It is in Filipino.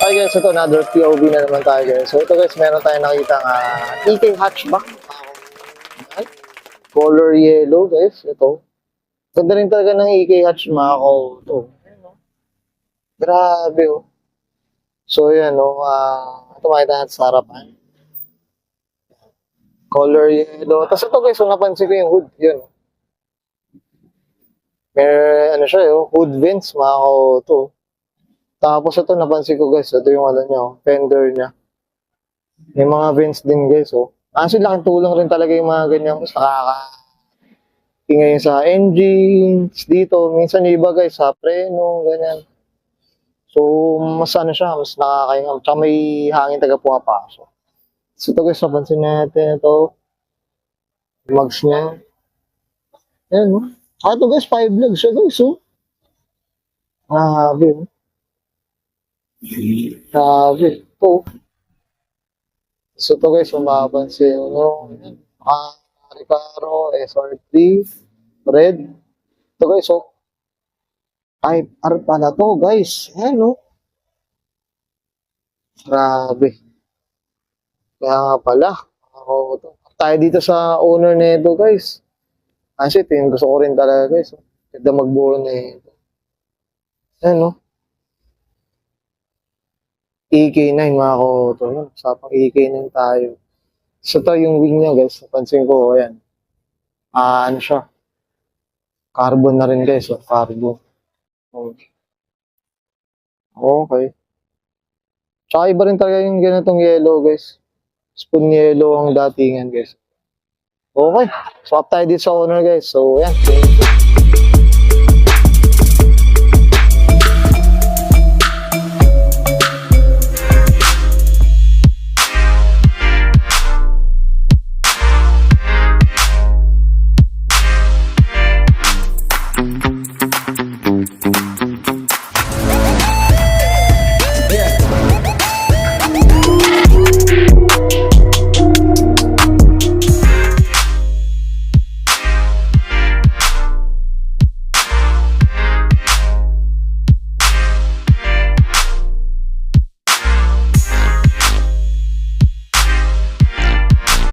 Okay guys, ito another POV na naman tayo guys. So ito guys, meron tayong nakita nga EK hatchback. Color yellow guys, ito. Ganda rin talaga ng EK hatch mga ko. Ito. Grabe oh. So yan oh, ito makita natin sa harapan. Color yellow. Tapos ito guys, so napansin ko yung hood. Yun. May ano siya oh, hood vents mga ko to. Tapos ito napansin ko guys, ito yung ano niya, oh, fender niya. May mga vents din guys oh. Actually, laking tulong rin talaga yung mga ganyan. Mas nakaka-ingay sa engines dito. Minsan yung iba guys, sa preno, ganyan. So, mas ano siya, mas nakakainga. Tsaka may hangin taga pumapasok. So, ito guys, napansin natin ito. Mags niya. Ayan, no? Ito guys, 5 legs siya guys, oh. Grabe, oh. Grabe. Ito. So, ito guys, mapapansin, no? Recaro, SR3, red. Ito guys, oh. Type R pala to, guys. Ayan, no? Grabe. Kaya nga pala. Ako to. Tayo dito sa owner nito, guys. Kasi ito yung gusto ko rin talaga, guys. Ganda magbuo na ito. Ayan, no? EK9, mga ko-auto. No? Usapang EK9 tayo. So, ito yung wing niya, guys. Napansin ko, ayan. Ano siya? Carbon na rin, guys. Oh, carbon. Okay. Tsaka iba rin talaga yung ganitong yellow, guys. Spoon yellow ang datingan, guys. Okay. Swap tayo dito sa owner, guys. So, yan. Thank you.